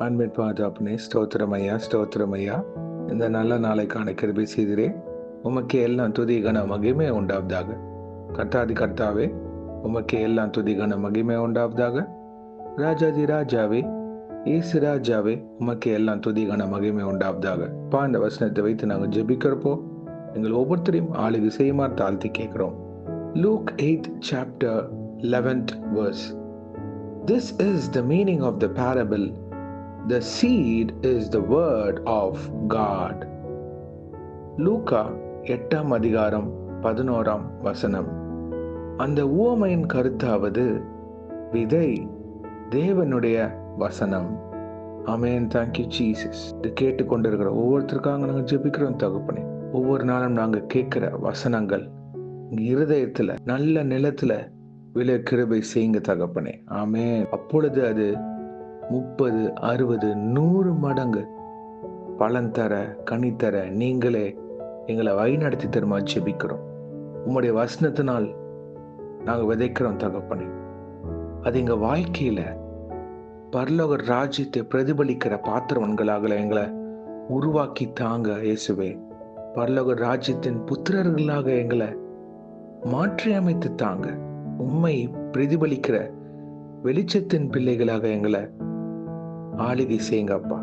அன்பின் பாதுகாப்பினே ஸ்தோத்திரம் ஐயா, ஸ்தோத்திரம் ஐயா. இந்த நல்ல நாளைக்கான கிருபை செய்திரே. உமக்கே எல்லாம் துதி கன மகிமை உண்டாவதாக. கர்த்தாதி கர்த்தாவே, உமக்கே எல்லாம் துதி கன மகிமை உண்டாவதாக. ராஜாதி ராஜாவே, இயேசு ராஜாவே, உமக்கே எல்லாம் துதி கன மகிமை உண்டாவதாக. இந்த வசனத்தை வைத்து நாங்கள் ஜெபிக்கிறப்போ எங்கள் ஒவ்வொருத்தரையும் ஆளுகை செய்யுமாறு தாழ்த்தி கேட்கிறோம். Luke 8th chapter 11th verse. This is the meaning of the parable. The seed is the word of God. லூக்கா 8ஆம் அதிகாரம் 11ஆம் வசனம். அந்த உவமையின் கருத்தாவது, விதை தேவனுடைய வசனம். ஆமென். Thank you Jesus. இது கேட்டுக்கொண்டிருக்கிற ஒவ்வொருத்தருக்காக நாங்கள் ஜெபிக்கிறோம் தகப்பனே. ஒவ்வொரு நாளும் நாங்கள் கேட்கிற வசனங்கள் இருதயத்துல நல்ல நிலத்துல விலை கிருபை செய்யுங்க தகப்பனே. ஆமென். அப்பொழுது அது 30, 60, 100 மடங்கு பலன் தர, கனி தர நீங்களே எங்களை வழிநடத்தி தருமா ஜெபிக்கிறோம். உம்முடைய வசனத்தினால் நாங்கள் விதைக்கிறோம் தகப்பனே. அது எங்க வாழ்க்கையில பரலோக ராஜ்யத்தை பிரதிபலிக்கிற பாத்திரவன்களாக எங்களை உருவாக்கி தாங்க இயேசுவே. பரலோக ராஜ்யத்தின் புத்திரர்களாக எங்களை மாற்றி அமைத்து தாங்க. உம்மை பிரதிபலிக்கிற வெளிச்சத்தின் பிள்ளைகளாக எங்களை ஆளுகை செய்யுங்க அப்பா.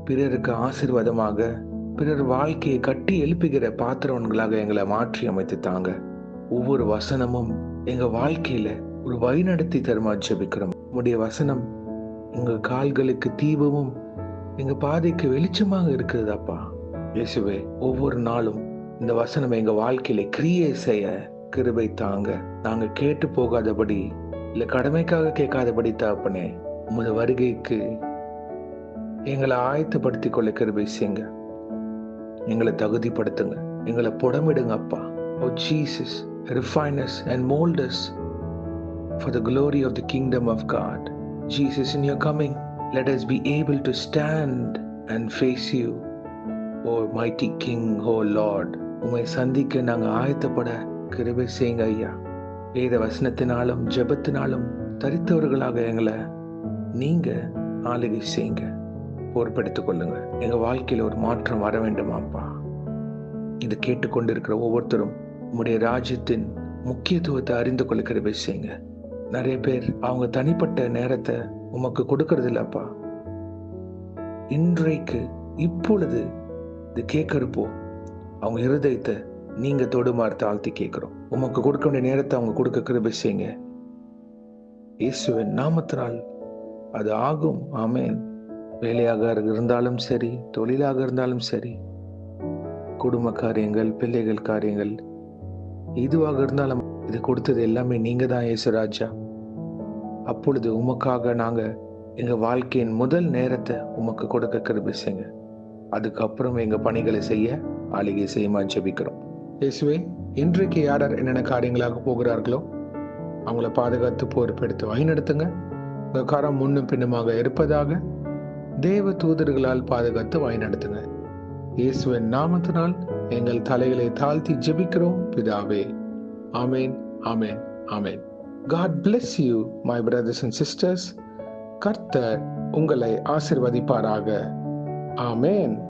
பிறருக்கு ஆசீர்வாதமாக பிறர் வாழ்க்கையை கட்டி எழுப்புகிற பாத்திரவன்களாக எங்களை மாற்றி அமைத்து தாங்க. ஒவ்வொரு வசனமும் எங்க வாழ்க்கையில ஒரு வழிநடத்தி தருமா ஜெபிக்கிறோம். உம்முடைய வசனம் எங்க கால்களுக்கு தீபமும் எங்க பாதைக்கு வெளிச்சமாக இருக்கிறது அப்பா. இயேசுவே, ஒவ்வொரு நாளும் இந்த வசனம் எங்க வாழ்க்கையில கிரியை செய்ய கிருபை தாங்க. நாங்க கேட்டு போகாதபடி, இல்ல கடமைக்காக கேட்காதபடி தகப்பனே, உமது வருகைக்கு எங்களை ஆயத்தப்படுத்திக் கொள்ள கிருபை செய்யுங்க. எங்களை தகுதிப்படுத்துங்க, எங்களை புடமிடுங்க அப்பா. ஓ Jesus, refine us and mold us for the glory of the kingdom of God. Jesus, in your coming, let us be able to stand and face you, O mighty King, O Lord. உம்மை சந்திக்க நாங்க ஆயத்தப்பட கிருபை செய்யுங்க ஐயா. வேத வசனத்தினாலும் ஜெபத்தினாலும் தரித்தவர்களாக எங்களை நீங்க ஆளுகை செய்யுங்க, பொறுப்பெடுத்துக் கொள்ளுங்க. எங்க வாழ்க்கையில ஒரு மாற்றம் வர வேண்டுமாப்பா. இது கேட்டுக்கொண்டிருக்கிற ஒவ்வொருத்தரும் உம்முடைய ராஜ்யத்தின் முக்கியத்துவத்தை அறிந்து கொள்ள கிருபை செய்யுங்க. நிறைய பேர் அவங்க தனிப்பட்ட நேரத்தை உமக்கு கொடுக்கறது இல்லப்பா. இன்றைக்கு இப்பொழுது இது கேட்கிறப்போ அவங்க இருதயத்தை நீங்க தொடுமாறு தாழ்த்தி கேட்கிறோம். உமக்கு கொடுக்க வேண்டிய நேரத்தை அவங்க கொடுக்க கிருபை செய்யுங்க. இயேசுவின் நாமத்தினால் அது ஆகும். ஆமென். வேலையாக இருந்தாலும் சரி, தொழிலாக இருந்தாலும் சரி, குடும்ப காரியங்கள், பிள்ளைகள் காரியங்கள், இதுவாக இருந்தாலும் இது கொடுத்தது எல்லாமே நீங்க தான் இயேசு ராஜா. அப்பொழுது உமக்காக நாங்க எங்க வாழ்க்கையின் முதல் நேரத்தை உமக்கு கொடுக்க கிருபை செய்யுங்க. அதுக்கப்புறம் எங்க பணிகளை செய்ய ஆளுகை செய்யுமா ஜெபிக்கிறோம். இயேசுவே, இன்றைக்கு யார் என்னென்ன காரியங்களாக போகிறார்களோ அவங்கள பாதுகாத்து பொறுப்பெடுத்து வழிநடத்துங்க. உங்க கரம் முன்னும் பின்னுமாக இருப்பதாக தேவ தூதர்களால் பாதுகாத்து வழிநடத்துங்க. இயேசுவின் நாமத்தினால் எங்கள் தலைகளை தாழ்த்தி ஜெபிக்கிறோம் பிதாவே. ஆமேன், ஆமேன், ஆமேன். God bless you, my brothers and sisters. கர்த்தர் உங்களை ஆசீர்வதிப்பாராக. ஆமேன்.